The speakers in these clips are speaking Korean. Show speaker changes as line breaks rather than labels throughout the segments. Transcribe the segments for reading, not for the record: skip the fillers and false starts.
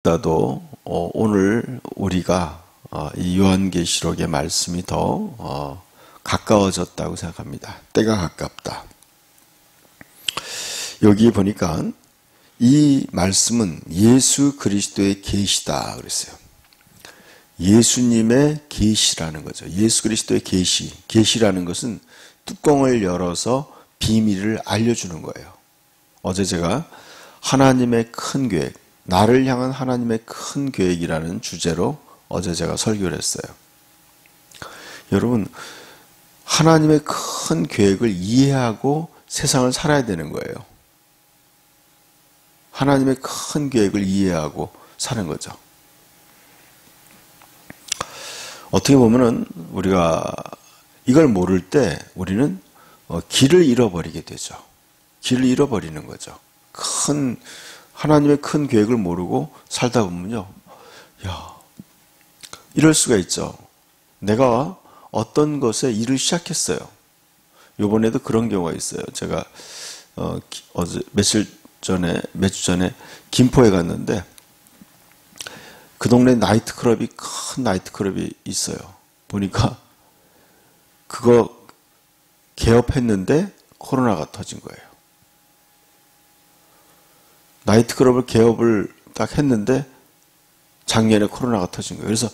나도 오늘 우리가 이 요한계시록의 말씀이 더 가까워졌다고 생각합니다. 때가 가깝다. 여기 보니까 이 말씀은 예수 그리스도의 계시다 그랬어요. 예수님의 계시라는 거죠. 예수 그리스도의 계시. 계시라는 것은 뚜껑을 열어서 비밀을 알려주는 거예요. 어제 제가 하나님의 큰 계획, 나를 향한 하나님의 큰 계획이라는 주제로 어제 제가 설교를 했어요. 여러분, 하나님의 큰 계획을 이해하고 세상을 살아야 되는 거예요. 하나님의 큰 계획을 이해하고 사는 거죠. 어떻게 보면은 우리가 이걸 모를 때 우리는 길을 잃어버리게 되죠. 길을 잃어버리는 거죠. 하나님의 큰 계획을 모르고 살다 보면요. 이럴 수가 있죠. 내가 어떤 것에 일을 시작했어요. 이번에도 그런 경우가 있어요. 제가 어제 며칠 전에 김포에 갔는데 그 동네 나이트클럽이 큰 나이트클럽이 있어요. 보니까 그거 개업했는데 코로나가 터진 거예요. 나이트클럽을 개업을 딱 했는데 작년에 코로나가 터진 거예요. 그래서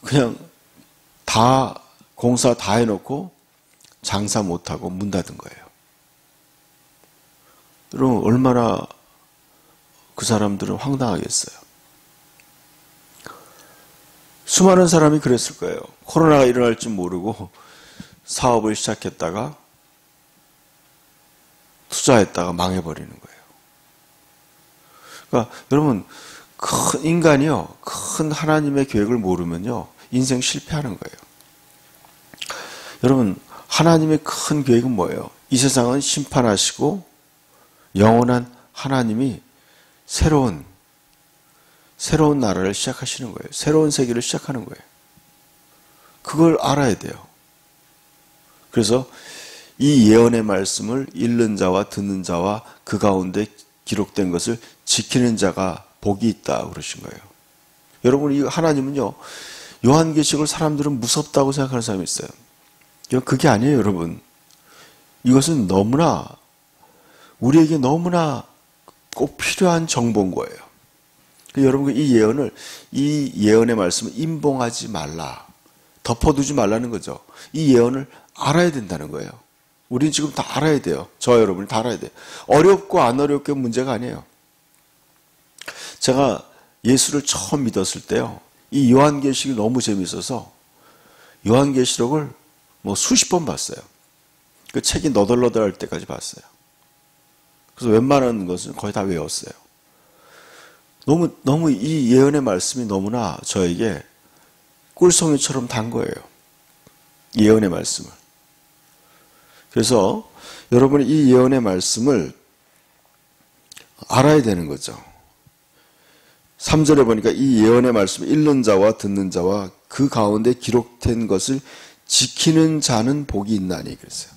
그냥 다 공사 다 해놓고 장사 못하고 문 닫은 거예요. 그럼 얼마나 그 사람들은 황당하겠어요. 수많은 사람이 그랬을 거예요. 코로나가 일어날 줄 모르고 사업을 시작했다가 투자했다가 망해버리는 거예요. 그러니까 여러분, 큰 인간이요, 큰 하나님의 계획을 모르면요, 인생 실패하는 거예요. 여러분, 하나님의 큰 계획은 뭐예요? 이 세상은 심판하시고 영원한 하나님이 새로운 나라를 시작하시는 거예요. 새로운 세계를 시작하는 거예요. 그걸 알아야 돼요. 그래서 이 예언의 말씀을 읽는 자와 듣는 자와 그 가운데 기록된 것을 지키는 자가 복이 있다 그러신 거예요. 여러분, 이 하나님은요, 요한계시록을 사람들은 무섭다고 생각하는 사람이 있어요. 그게 아니에요, 여러분. 이것은 너무나 우리에게 너무나 꼭 필요한 정보인 거예요. 여러분, 이 예언의 말씀을 임봉하지 말라, 덮어두지 말라는 거죠. 이 예언을 알아야 된다는 거예요. 우리는 지금 다 알아야 돼요. 저와 여러분이 다 알아야 돼요. 어렵고 안 어렵게 문제가 아니에요. 제가 예수를 처음 믿었을 때요, 이 요한계시록이 너무 재미있어서 요한계시록을 수십 번 봤어요. 그 책이 너덜너덜할 때까지 봤어요. 그래서 웬만한 것은 거의 다 외웠어요. 너무 이 예언의 말씀이 너무나 저에게 꿀송이처럼 단 거예요. 예언의 말씀을. 그래서 여러분이 이 예언의 말씀을 알아야 되는 거죠. 3절에 보니까 이 예언의 말씀을 읽는 자와 듣는 자와 그 가운데 기록된 것을 지키는 자는 복이 있나니 그랬어요.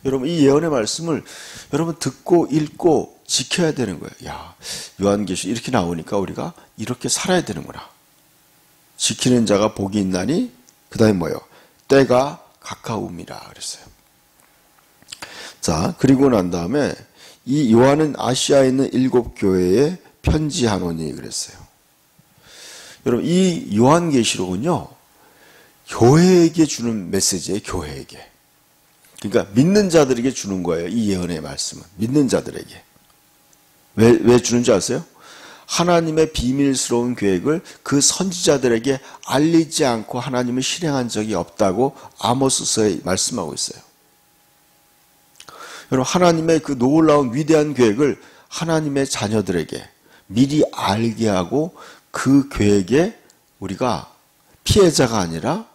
여러분, 이 예언의 말씀을 여러분 듣고 읽고 지켜야 되는 거예요. 요한계시록 이렇게 나오니까 우리가 이렇게 살아야 되는구나. 지키는 자가 복이 있나니 그 다음에 뭐예요? 때가 가까움이라 그랬어요. 자, 그리고 난 다음에 이 요한은 아시아에 있는 7교회에 편지하노니 그랬어요. 여러분, 이 요한계시록은요, 교회에게 주는 메시지예요. 교회에게. 그러니까 믿는 자들에게 주는 거예요. 이 예언의 말씀은 믿는 자들에게. 왜 주는지 아세요? 하나님의 비밀스러운 계획을 그 선지자들에게 알리지 않고 하나님은 실행한 적이 없다고 아모스서에 말씀하고 있어요. 여러분, 하나님의 그 놀라운 위대한 계획을 하나님의 자녀들에게 미리 알게 하고 그 계획에 우리가 피해자가 아니라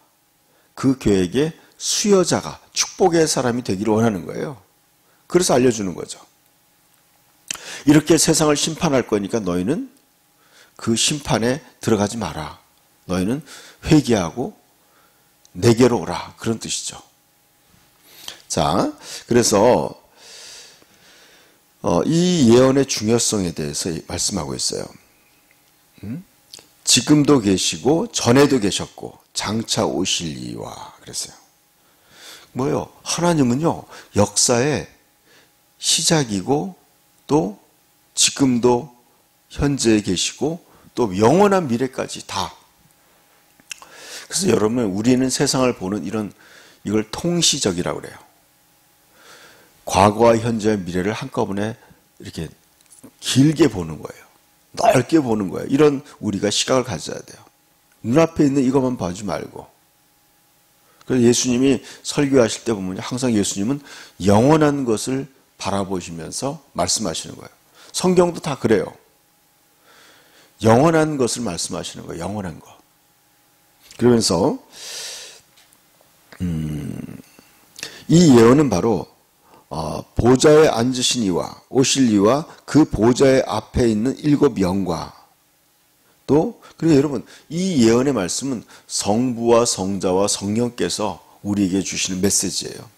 그 계획의 수여자가, 축복의 사람이 되기를 원하는 거예요. 그래서 알려주는 거죠. 이렇게 세상을 심판할 거니까 너희는 그 심판에 들어가지 마라. 너희는 회개하고 내게로 오라. 그런 뜻이죠. 자, 그래서 이 예언의 중요성에 대해서 말씀하고 있어요. 지금도 계시고 전에도 계셨고 장차 오실 이와 그랬어요. 뭐요? 하나님은요, 역사의 시작이고 또 지금도 현재에 계시고 또 영원한 미래까지 다. 그래서 여러분, 우리는 세상을 보는 이걸 통시적이라고 그래요. 과거와 현재와 미래를 한꺼번에 이렇게 길게 보는 거예요. 넓게 보는 거예요. 이런 우리가 시각을 가져야 돼요. 눈앞에 있는 이것만 봐주지 말고. 그래서 예수님이 설교하실 때 보면 항상 예수님은 영원한 것을 바라보시면서 말씀하시는 거예요. 성경도 다 그래요. 영원한 것을 말씀하시는 거예요. 영원한 것. 그러면서 이 예언은 바로 보좌에 앉으신 이와 오실 이와 그 보좌의 앞에 있는 7 영과 또 그리고 여러분, 이 예언의 말씀은 성부와 성자와 성령께서 우리에게 주시는 메시지예요.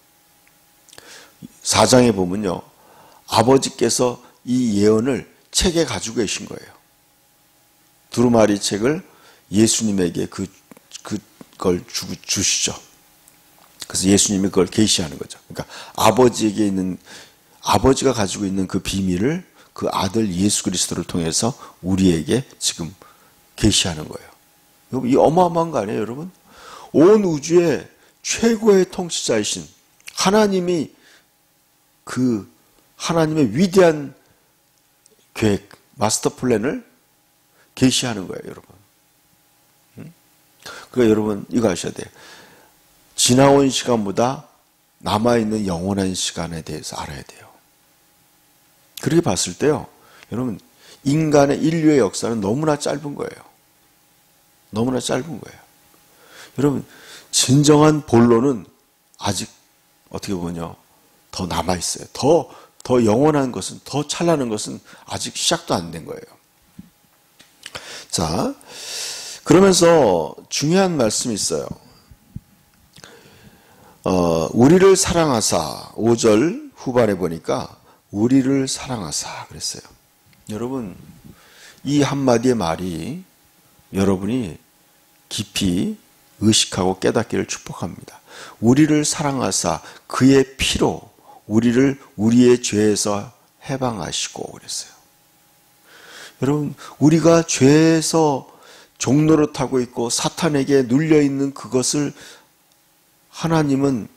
4장에 보면요, 아버지께서 이 예언을 책에 가지고 계신 거예요. 두루마리 책을 예수님에게 그걸 주시죠. 그래서 예수님이 그걸 계시하는 거죠. 그러니까 아버지가 가지고 있는 그 비밀을 그 아들 예수 그리스도를 통해서 우리에게 지금 계시하는 거예요. 이 어마어마한 거 아니에요, 여러분? 온 우주의 최고의 통치자이신 하나님이 그 하나님의 위대한 계획, 마스터 플랜을 계시하는 거예요, 여러분. 그러니까 여러분, 이거 아셔야 돼요. 지나온 시간보다 남아있는 영원한 시간에 대해서 알아야 돼요. 그렇게 봤을 때요, 여러분, 인류의 역사는 너무나 짧은 거예요. 너무나 짧은 거예요. 여러분, 진정한 본론은 아직 어떻게 보면요, 더 남아있어요. 더 영원한 것은, 더 찬란한 것은 아직 시작도 안 된 거예요. 자, 그러면서 중요한 말씀이 있어요. 우리를 사랑하사, 5절 후반에 보니까 우리를 사랑하사 그랬어요. 여러분, 이 한마디의 말이 여러분이 깊이 의식하고 깨닫기를 축복합니다. 우리를 사랑하사 그의 피로 우리를 우리의 죄에서 해방하시고 그랬어요. 여러분, 우리가 죄에서 종노릇하고 있고 사탄에게 눌려있는 그것을 하나님은,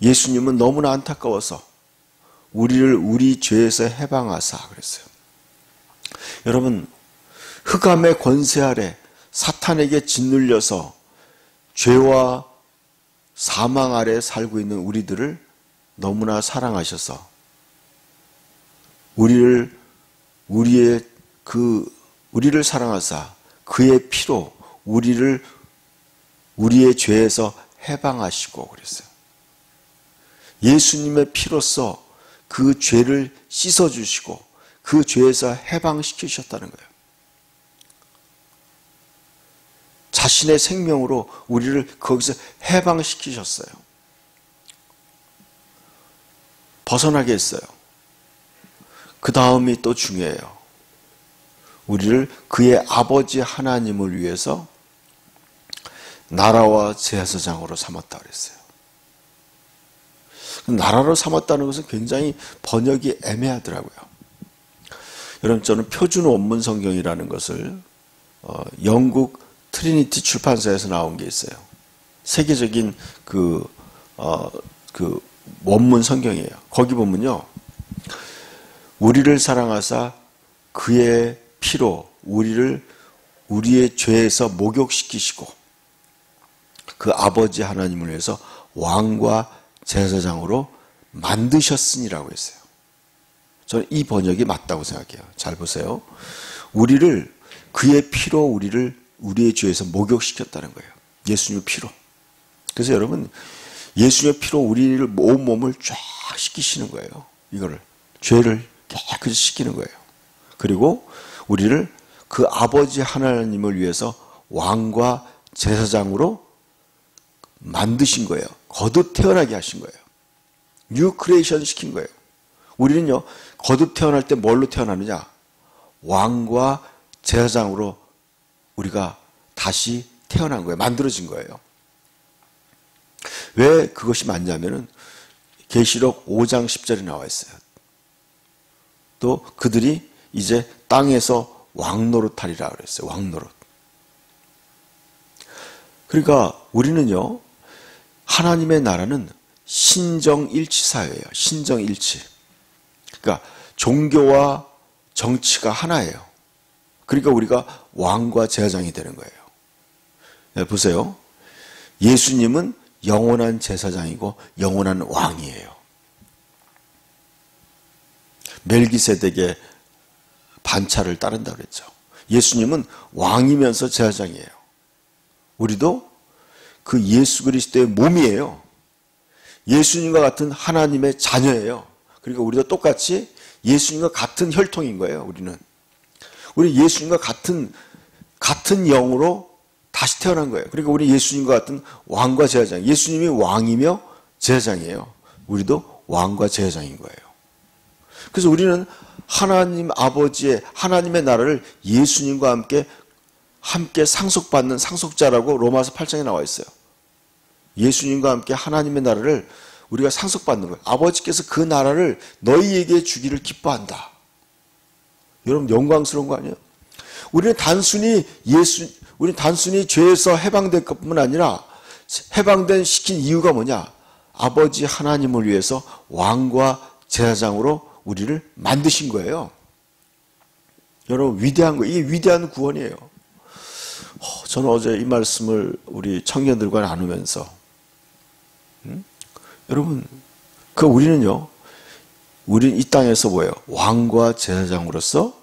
예수님은 너무나 안타까워서 우리를 우리 죄에서 해방하사 그랬어요. 여러분, 흑암의 권세 아래 사탄에게 짓눌려서 죄와 사망 아래 살고 있는 우리들을 너무나 사랑하셔서 우리를 사랑하사 그의 피로 우리를 우리의 죄에서 해방하시고 그랬어요. 예수님의 피로써 그 죄를 씻어주시고 그 죄에서 해방시키셨다는 거예요. 자신의 생명으로 우리를 거기서 해방시키셨어요. 벗어나게 했어요. 그 다음이 또 중요해요. 우리를 그의 아버지 하나님을 위해서 나라와 제사장으로 삼았다 그랬어요. 나라로 삼았다는 것은 굉장히 번역이 애매하더라고요. 여러분, 저는 표준 원문 성경이라는 것을 영국 트리니티 출판사에서 나온 게 있어요. 세계적인 그 원문 성경이에요. 거기 보면요, 우리를 사랑하사 그의 피로 우리를 우리의 죄에서 목욕시키시고 그 아버지 하나님을 위해서 왕과 제사장으로 만드셨으니라고 했어요. 저는 이 번역이 맞다고 생각해요. 잘 보세요. 우리를 그의 피로 우리의 죄에서 목욕시켰다는 거예요. 예수님의 피로. 그래서 여러분, 예수님의 피로 우리를 온몸을 쫙 씻기시는 거예요. 이거를 죄를 깨끗이 씻기는 거예요. 그리고 우리를 그 아버지 하나님을 위해서 왕과 제사장으로 만드신 거예요. 거듭 태어나게 하신 거예요. 뉴 크리에이션 시킨 거예요. 우리는요, 거듭 태어날 때 뭘로 태어나느냐? 왕과 제사장으로 우리가 다시 태어난 거예요. 만들어진 거예요. 왜 그것이 맞냐면은 계시록 5장 10절에 나와 있어요. 또 그들이 이제 땅에서 왕노릇하리라 그랬어요. 왕노릇. 그러니까 우리는요, 하나님의 나라는 신정일치 사회예요. 신정일치. 그러니까 종교와 정치가 하나예요. 그러니까 우리가 왕과 제사장이 되는 거예요. 네, 보세요. 예수님은 영원한 제사장이고 영원한 왕이에요. 멜기세덱의 반차를 따른다고 그랬죠. 예수님은 왕이면서 제사장이에요. 우리도 그 예수 그리스도의 몸이에요. 예수님과 같은 하나님의 자녀예요. 그러니까 우리도 똑같이 예수님과 같은 혈통인 거예요. 우리 예수님과 같은 영으로 다시 태어난 거예요. 그러니까 우리 예수님과 같은 왕과 제사장. 예수님이 왕이며 제사장이에요. 우리도 왕과 제사장인 거예요. 그래서 우리는 하나님 아버지의 하나님의 나라를 예수님과 함께 상속받는 상속자라고 로마서 8장에 나와 있어요. 예수님과 함께 하나님의 나라를 우리가 상속받는 거예요. 아버지께서 그 나라를 너희에게 주기를 기뻐한다. 여러분 영광스러운 거 아니에요? 우리는 단순히 죄에서 해방될 것뿐만 아니라 해방된 시킨 이유가 뭐냐? 아버지 하나님을 위해서 왕과 제사장으로 우리를 만드신 거예요. 여러분 위대한 거예요. 이게 위대한 구원이에요. 저는 어제 이 말씀을 우리 청년들과 나누면서 여러분 우리는 이 땅에서 뭐예요? 왕과 제사장으로서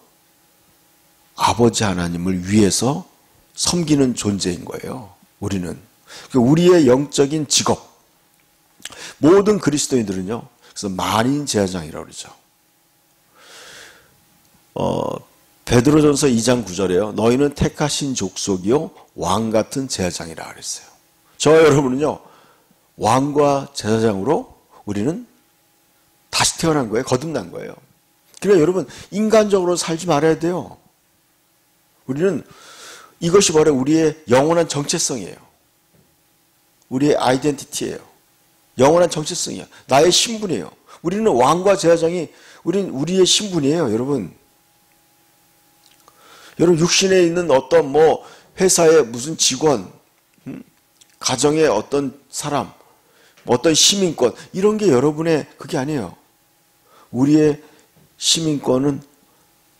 아버지 하나님을 위해서 섬기는 존재인 거예요. 우리는. 우리의 영적인 직업. 모든 그리스도인들은요. 그래서 만인 제사장이라고 그러죠. 베드로전서 2장 9절에요. 너희는 택하신 족속이요 왕 같은 제사장이라 그랬어요. 저와 여러분은요. 왕과 제사장으로 우리는 다시 태어난 거예요. 거듭난 거예요. 그러니까 여러분 인간적으로 살지 말아야 돼요. 우리는 이것이 바로 우리의 영원한 정체성이에요. 우리의 아이덴티티예요. 영원한 정체성이에요. 나의 신분이에요. 우리는 왕과 제사장이 우리의 신분이에요. 여러분 육신에 있는 어떤 회사의 무슨 직원, 가정의 어떤 사람, 어떤 시민권 이런 게 여러분의 그게 아니에요. 우리의 시민권은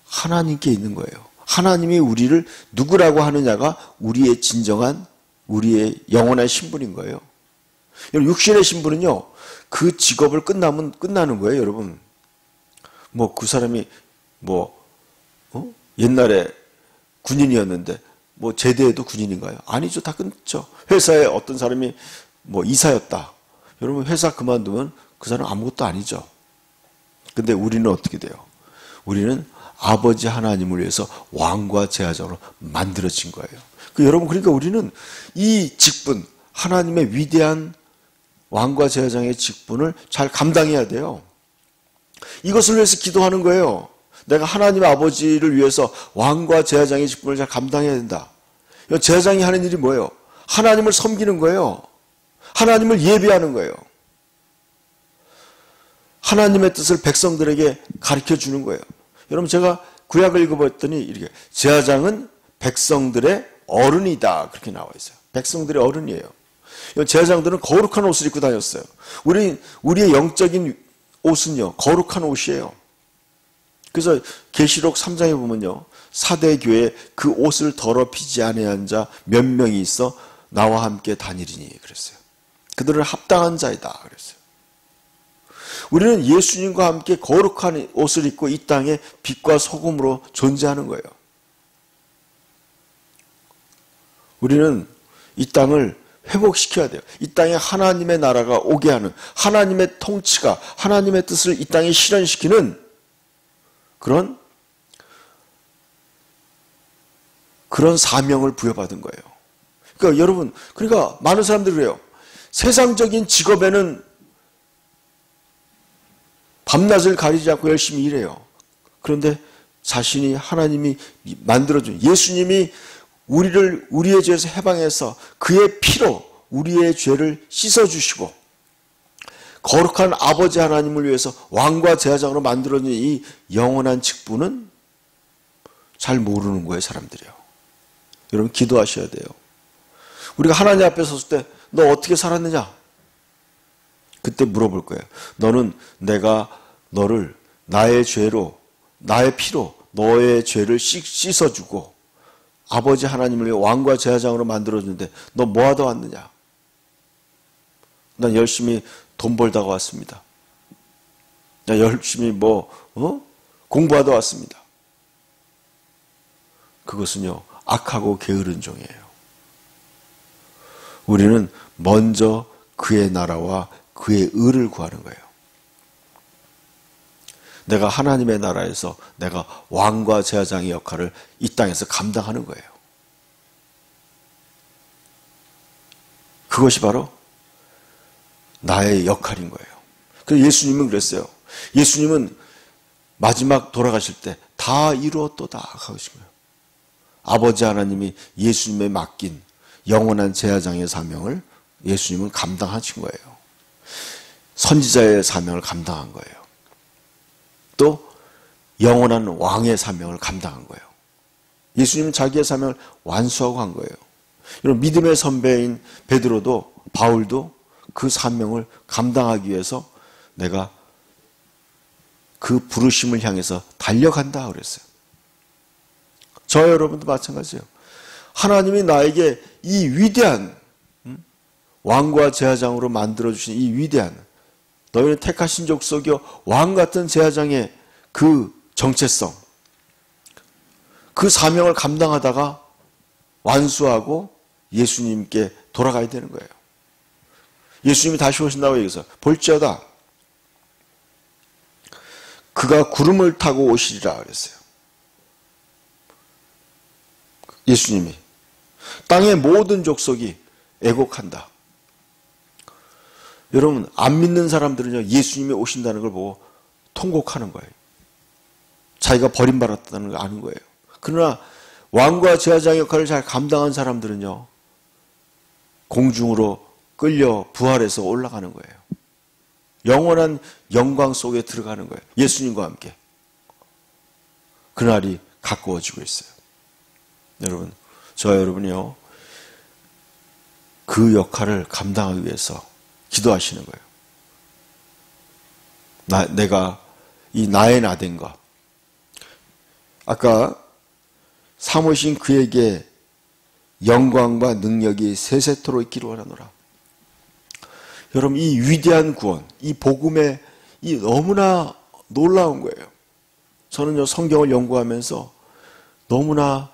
하나님께 있는 거예요. 하나님이 우리를 누구라고 하느냐가 우리의 진정한 우리의 영원한 신분인 거예요. 육신의 신분은요. 그 직업을 끝나면 끝나는 거예요, 여러분. 그 사람이 옛날에 군인이었는데 제대해도 군인인가요? 아니죠. 다 끊죠. 회사에 어떤 사람이 이사였다. 여러분 회사 그만두면 그 사람 아무것도 아니죠. 근데 우리는 어떻게 돼요? 우리는 아버지 하나님을 위해서 왕과 제사장으로 만들어진 거예요. 여러분 그러니까 우리는 이 직분, 하나님의 위대한 왕과 제사장의 직분을 잘 감당해야 돼요. 이것을 위해서 기도하는 거예요. 내가 하나님 아버지를 위해서 왕과 제사장의 직분을 잘 감당해야 된다. 제사장이 하는 일이 뭐예요? 하나님을 섬기는 거예요. 하나님을 예배하는 거예요. 하나님의 뜻을 백성들에게 가르쳐 주는 거예요. 여러분 제가 구약을 읽어봤더니 이렇게 제사장은 백성들의 어른이다 그렇게 나와 있어요. 백성들의 어른이에요. 제사장들은 거룩한 옷을 입고 다녔어요. 우리의 영적인 옷은요 거룩한 옷이에요. 그래서 계시록 3장에 보면요 사대 교회에 그 옷을 더럽히지 아니한 자 몇 명이 있어 나와 함께 다니리니 그랬어요. 그들은 합당한 자이다 그랬어요. 우리는 예수님과 함께 거룩한 옷을 입고 이 땅에 빛과 소금으로 존재하는 거예요. 우리는 이 땅을 회복시켜야 돼요. 이 땅에 하나님의 나라가 오게 하는 하나님의 통치가 하나님의 뜻을 이 땅에 실현시키는 그런 사명을 부여받은 거예요. 그러니까 여러분, 많은 사람들이 그래요. 세상적인 직업에는 밤낮을 가리지 않고 열심히 일해요. 그런데 자신이 하나님이 만들어준 예수님이 우리의 죄에서 해방해서 그의 피로 우리의 죄를 씻어주시고 거룩한 아버지 하나님을 위해서 왕과 제사장으로 만들어준 이 영원한 직분은 잘 모르는 거예요, 사람들이요. 여러분 기도하셔야 돼요. 우리가 하나님 앞에 섰을 때 너 어떻게 살았느냐? 그때 물어볼 거예요. 너는 내가 너를 나의 죄로 나의 피로 너의 죄를 씻어주고 아버지 하나님을 위해 왕과 제사장으로 만들어주는데 너 뭐하다 왔느냐? 난 열심히 돈 벌다가 왔습니다. 난 열심히 공부하다 왔습니다. 그것은요, 악하고 게으른 종이에요. 우리는 먼저 그의 나라와 그의 의를 구하는 거예요. 내가 하나님의 나라에서 내가 왕과 제사장의 역할을 이 땅에서 감당하는 거예요. 그것이 바로 나의 역할인 거예요. 그래서 예수님은 그랬어요. 예수님은 마지막 돌아가실 때 다 이루었도다 하신 거예요. 아버지 하나님이 예수님에 맡긴 영원한 제사장의 사명을 예수님은 감당하신 거예요. 선지자의 사명을 감당한 거예요. 또 영원한 왕의 사명을 감당한 거예요. 예수님은 자기의 사명을 완수하고 간 거예요. 여러분 믿음의 선배인 베드로도 바울도 그 사명을 감당하기 위해서 내가 그 부르심을 향해서 달려간다 그랬어요. 저 여러분도 마찬가지예요. 하나님이 나에게 이 위대한 왕과 제사장으로 만들어주신 이 위대한 너희는 택하신 족속이요 왕 같은 제사장의 그 정체성 그 사명을 감당하다가 완수하고 예수님께 돌아가야 되는 거예요. 예수님이 다시 오신다고 얘기해서 볼지어다 그가 구름을 타고 오시리라 그랬어요. 예수님이 땅의 모든 족속이 애곡한다. 여러분 안 믿는 사람들은요 예수님이 오신다는 걸 보고 통곡하는 거예요. 자기가 버림받았다는 걸 아는 거예요. 그러나 왕과 제사장 역할을 잘 감당한 사람들은요 공중으로 끌려 부활해서 올라가는 거예요. 영원한 영광 속에 들어가는 거예요. 예수님과 함께. 그날이 가까워지고 있어요. 여러분, 저와 여러분이요 그 역할을 감당하기 위해서 기도하시는 거예요. 내가 이 나의 나된 것. 아까 사모신 그에게 영광과 능력이 세세토록 있기를 원하노라. 여러분 이 위대한 구원, 이 복음의 이 너무나 놀라운 거예요. 저는요 성경을 연구하면서 너무나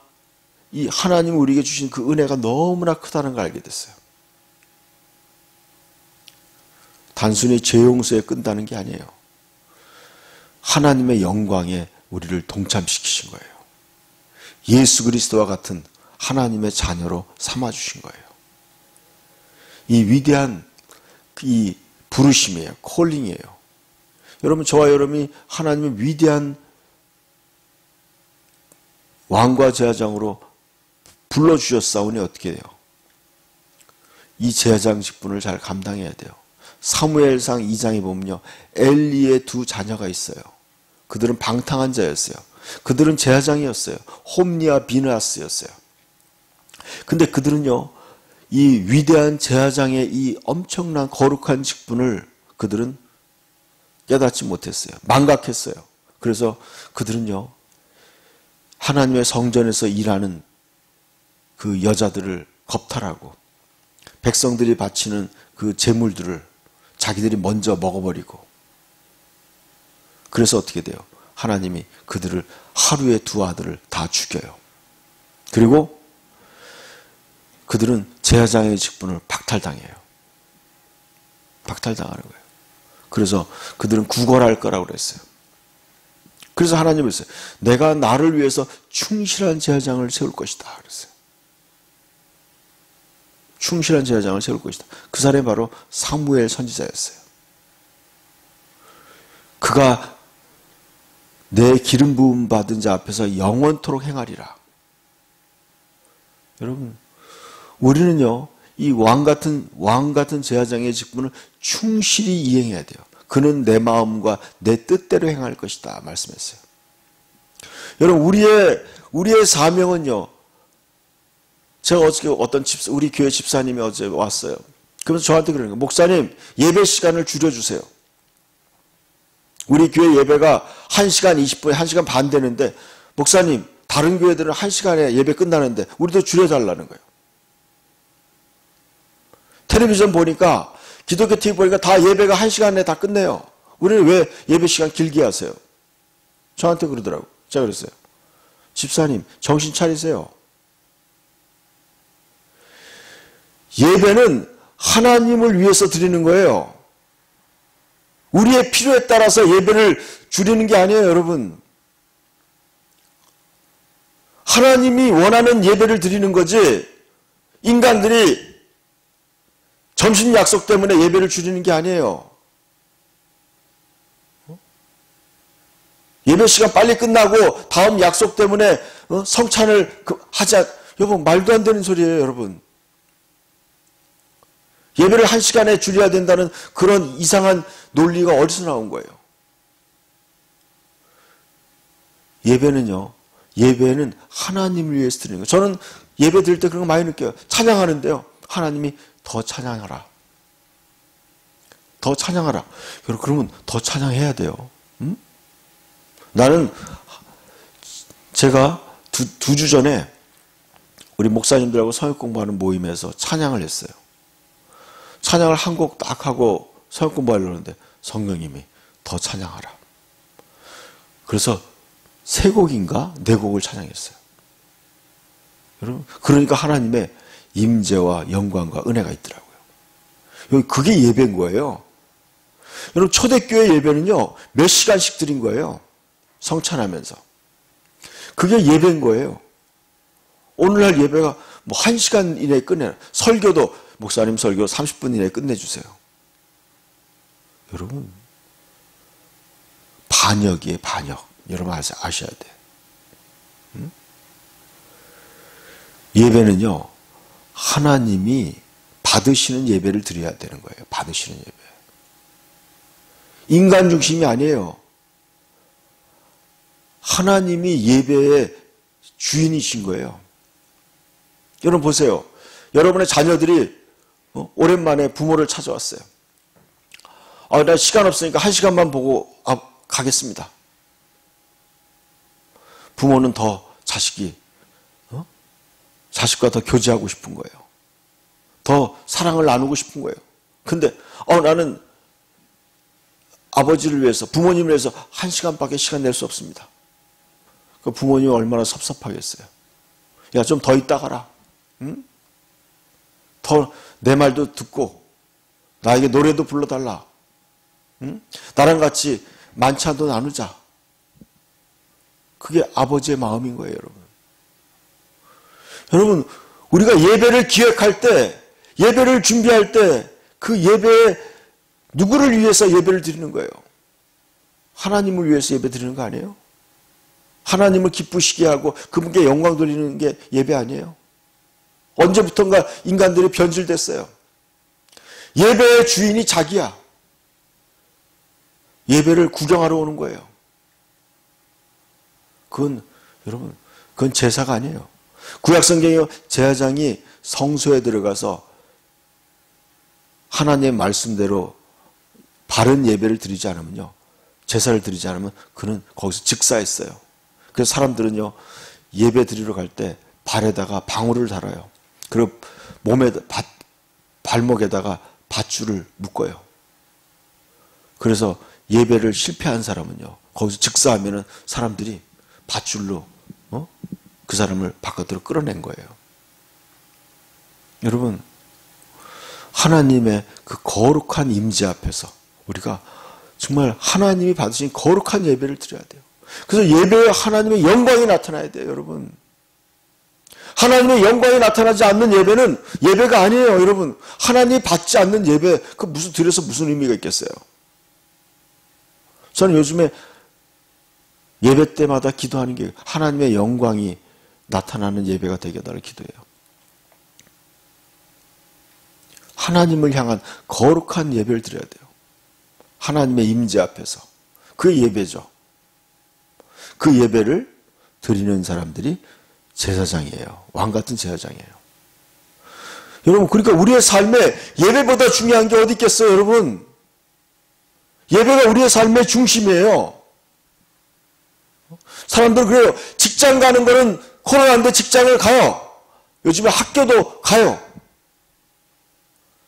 이 하나님 우리에게 주신 그 은혜가 너무나 크다는 걸 알게 됐어요. 단순히 죄 용서에 끝나는 게 아니에요. 하나님의 영광에 우리를 동참시키신 거예요. 예수 그리스도와 같은 하나님의 자녀로 삼아주신 거예요. 이 위대한 이 부르심이에요. 콜링이에요. 여러분 저와 여러분이 하나님의 위대한 왕과 제사장으로 불러주셨사오니 어떻게 해요? 이 제사장 직분을 잘 감당해야 돼요. 사무엘상 2장에 보면요. 엘리의 두 자녀가 있어요. 그들은 방탕한 자였어요. 그들은 제사장이었어요. 홈니와 비느하스였어요. 근데 그들은요. 이 위대한 제사장의 이 엄청난 거룩한 직분을 그들은 깨닫지 못했어요. 망각했어요. 그래서 그들은요. 하나님의 성전에서 일하는 그 여자들을 겁탈하고 백성들이 바치는 그 제물들을 자기들이 먼저 먹어버리고 그래서 어떻게 돼요? 하나님이 그들을 하루에 두 아들을 다 죽여요. 그리고 그들은 제사장의 직분을 박탈당해요. 박탈당하는 거예요. 그래서 그들은 구걸할 거라고 그랬어요. 그래서 하나님은 그랬어요. 내가 나를 위해서 충실한 제사장을 세울 것이다. 그랬어요. 충실한 제사장을 세울 것이다. 그 사람이 바로 사무엘 선지자였어요. 그가 내 기름 부음 받은 자 앞에서 영원토록 행하리라. 여러분, 우리는요, 이 왕 같은 제사장의 직분을 충실히 이행해야 돼요. 그는 내 마음과 내 뜻대로 행할 것이다 말씀했어요. 여러분, 우리의 사명은요, 제가 어저께 우리 교회 집사님이 어제 왔어요. 그러면서 저한테 그러는 거예요. 목사님, 예배 시간을 줄여주세요. 우리 교회 예배가 1시간 20분, 1시간 반 되는데, 목사님, 다른 교회들은 1시간에 예배 끝나는데, 우리도 줄여달라는 거예요. 텔레비전 보니까, 기독교 TV 보니까 다 예배가 1시간 내에 다 끝내요. 우리는 왜 예배 시간 길게 하세요? 저한테 그러더라고요. 제가 그랬어요. 집사님, 정신 차리세요. 예배는 하나님을 위해서 드리는 거예요. 우리의 필요에 따라서 예배를 줄이는 게 아니에요, 여러분. 하나님이 원하는 예배를 드리는 거지, 인간들이 점심 약속 때문에 예배를 줄이는 게 아니에요. 예배 시간 빨리 끝나고 다음 약속 때문에 성찬을 하자. 여러분, 말도 안 되는 소리예요, 여러분. 예배를 1시간에 줄여야 된다는 그런 이상한 논리가 어디서 나온 거예요? 예배는 하나님을 위해서 드리는 거예요. 저는 예배 드릴 때 그런 거 많이 느껴요. 찬양하는데요, 하나님이 더 찬양하라. 더 찬양하라. 여러분, 그러면 더 찬양해야 돼요. 응? 제가 두 주 전에 우리 목사님들하고 성역 공부하는 모임에서 찬양을 했어요. 찬양을 한 곡 딱 하고 성역 공부하려고 하는데 성령님이 더 찬양하라. 그래서 3곡인가 4곡을 찬양했어요. 여러분, 그러니까 하나님의 임재와 영광과 은혜가 있더라고요. 그게 예배인 거예요. 여러분, 초대교회 예배는요, 몇 시간씩 드린 거예요. 성찬하면서. 그게 예배인 거예요. 오늘날 예배가 뭐 1시간 이내에 끝내라. 설교도 목사님 설교 30분 이내에 끝내주세요. 여러분, 반역이에요, 반역. 여러분 아셔야 돼요. 응? 예배는요, 하나님이 받으시는 예배를 드려야 되는 거예요. 받으시는 예배. 인간 중심이 아니에요. 하나님이 예배의 주인이신 거예요. 여러분 보세요. 여러분의 자녀들이 오랜만에 부모를 찾아왔어요. 나 시간 없으니까 1시간만 보고 가겠습니다. 부모는 더 자식과 더 교제하고 싶은 거예요. 더 사랑을 나누고 싶은 거예요. 근데 나는 아버지를 위해서, 부모님을 위해서 1시간밖에 시간 낼 수 없습니다. 그 부모님이 얼마나 섭섭하겠어요. 야, 좀 더 있다 가라. 응? 더 내 말도 듣고 나에게 노래도 불러달라. 응? 나랑 같이 만찬도 나누자. 그게 아버지의 마음인 거예요, 여러분. 여러분, 우리가 예배를 기획할 때, 예배를 준비할 때 그 예배에 누구를 위해서 예배를 드리는 거예요? 하나님을 위해서 예배 드리는 거 아니에요? 하나님을 기쁘시게 하고 그분께 영광 돌리는 게 예배 아니에요? 언제부턴가 인간들이 변질됐어요. 예배의 주인이 자기야. 예배를 구경하러 오는 거예요. 여러분, 그건 제사가 아니에요. 구약성경에 제사장이 성소에 들어가서 하나님의 말씀대로 바른 예배를 드리지 않으면요, 제사를 드리지 않으면 그는 거기서 즉사했어요. 그래서 사람들은요, 예배 드리러 갈 때 발에다가 방울을 달아요. 그리고 발목에다가 밧줄을 묶어요. 그래서 예배를 실패한 사람은요, 거기서 즉사하면은 사람들이 밧줄로 그 사람을 바깥으로 끌어낸 거예요. 여러분, 하나님의 그 거룩한 임재 앞에서 우리가 정말 하나님이 받으신 거룩한 예배를 드려야 돼요. 그래서 예배에 하나님의 영광이 나타나야 돼요, 여러분. 하나님의 영광이 나타나지 않는 예배는 예배가 아니에요, 여러분. 하나님이 받지 않는 예배, 드려서 무슨 의미가 있겠어요? 저는 요즘에 예배 때마다 기도하는 게 하나님의 영광이 나타나는 예배가 되게 해달라고 기도해요. 하나님을 향한 거룩한 예배를 드려야 돼요. 하나님의 임재 앞에서. 그 예배죠. 그 예배를 드리는 사람들이 제사장이에요. 왕같은 제사장이에요. 여러분, 그러니까 우리의 삶에 예배보다 중요한 게 어디 있겠어요, 여러분? 예배가 우리의 삶의 중심이에요. 사람들은 그래요. 직장 가는 거는 코로나인데 직장을 가요. 요즘에 학교도 가요.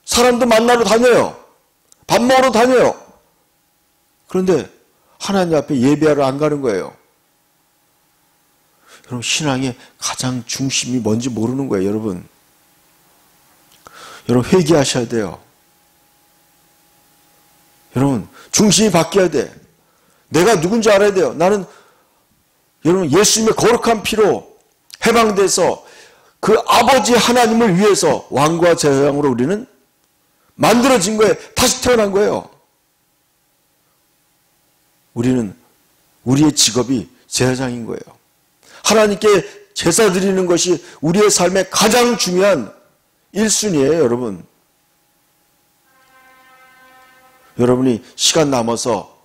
사람도 만나러 다녀요. 밥 먹으러 다녀요. 그런데 하나님 앞에 예배하러 안 가는 거예요. 여러분, 신앙의 가장 중심이 뭔지 모르는 거예요, 여러분. 여러분, 회개하셔야 돼요. 여러분, 중심이 바뀌어야 돼. 내가 누군지 알아야 돼요. 나는 여러분, 예수님의 거룩한 피로 해방돼서 그 아버지 하나님을 위해서 왕과 제사장으로 우리는 만들어진 거예요. 다시 태어난 거예요. 우리는 우리의 직업이 제사장인 거예요. 하나님께 제사 드리는 것이 우리의 삶의 가장 중요한 1순위예요, 여러분. 여러분이 시간 남아서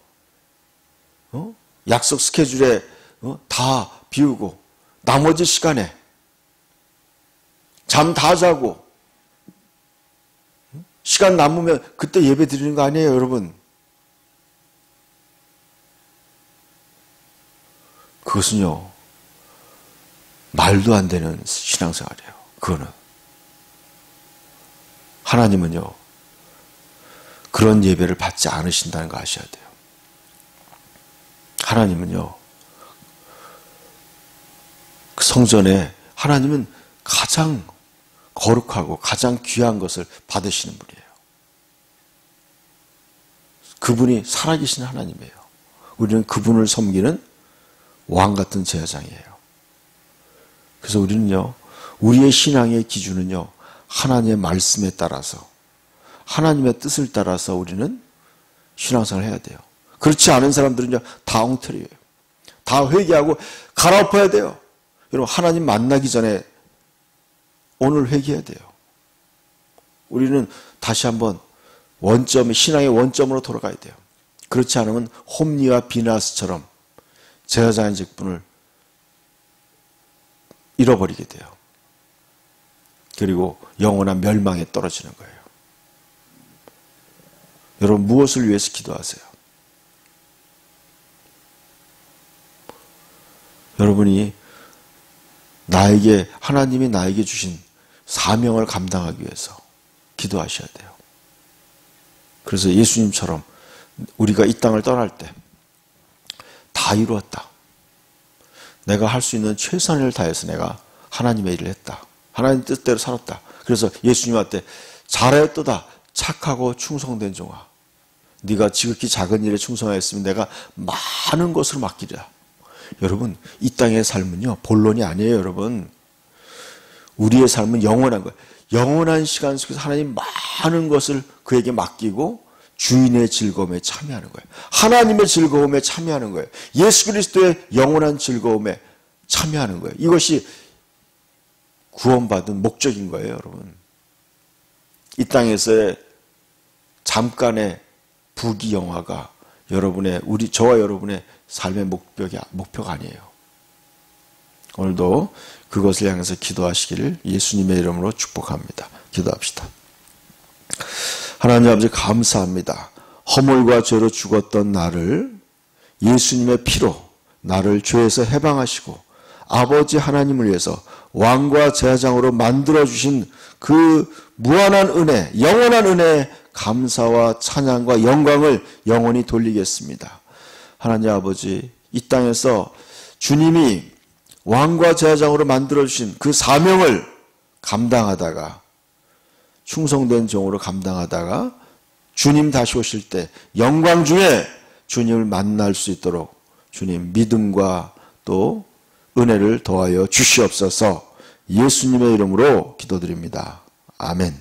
약속 스케줄에 다 비우고 나머지 시간에 잠 다 자고 시간 남으면 그때 예배 드리는 거 아니에요, 여러분. 그것은요, 말도 안 되는 신앙생활이에요. 그거는. 하나님은요, 그런 예배를 받지 않으신다는 거 아셔야 돼요. 하나님은요, 그 성전에 하나님은 가장 거룩하고 가장 귀한 것을 받으시는 분이에요. 그분이 살아계신 하나님이에요. 우리는 그분을 섬기는 왕 같은 제사장이에요. 그래서 우리는요, 우리의 신앙의 기준은요, 하나님의 말씀에 따라서, 하나님의 뜻을 따라서 우리는 신앙생활을 해야 돼요. 그렇지 않은 사람들은요, 다 엉터리예요. 다 회개하고 갈아엎어야 돼요. 여러분, 하나님 만나기 전에 오늘 회개해야 돼요. 우리는 다시 한번 신앙의 원점으로 돌아가야 돼요. 그렇지 않으면 홈리와 비나스처럼 제사장의 직분을 잃어버리게 돼요. 그리고 영원한 멸망에 떨어지는 거예요. 여러분, 무엇을 위해서 기도하세요? 여러분이 하나님이 나에게 주신 사명을 감당하기 위해서 기도하셔야 돼요. 그래서 예수님처럼 우리가 이 땅을 떠날 때 다 이루었다. 내가 할 수 있는 최선을 다해서 내가 하나님의 일을 했다. 하나님 뜻대로 살았다. 그래서 예수님한테 잘하였도다. 착하고 충성된 종아. 네가 지극히 작은 일에 충성하였으면 내가 많은 것으로 맡기리라. 여러분, 이 땅의 삶은요, 본론이 아니에요, 여러분. 우리의 삶은 영원한 거예요. 영원한 시간 속에서 하나님 많은 것을 그에게 맡기고 주인의 즐거움에 참여하는 거예요. 하나님의 즐거움에 참여하는 거예요. 예수 그리스도의 영원한 즐거움에 참여하는 거예요. 이것이 구원받은 목적인 거예요, 여러분. 이 땅에서의 잠깐의 부귀영화가 저와 여러분의 삶의 목표가 아니에요. 오늘도 그것을 향해서 기도하시기를 예수님의 이름으로 축복합니다. 기도합시다. 하나님 아버지, 감사합니다. 허물과 죄로 죽었던 나를 예수님의 피로 나를 죄에서 해방하시고 아버지 하나님을 위해서 왕과 제사장으로 만들어주신 그 무한한 은혜, 영원한 은혜에 감사와 찬양과 영광을 영원히 돌리겠습니다. 하나님 아버지, 이 땅에서 주님이 왕과 제사장으로 만들어주신 그 사명을 감당하다가, 충성된 종으로 감당하다가 주님 다시 오실 때 영광 중에 주님을 만날 수 있도록 주님 믿음과 또 은혜를 더하여 주시옵소서. 예수님의 이름으로 기도드립니다. 아멘.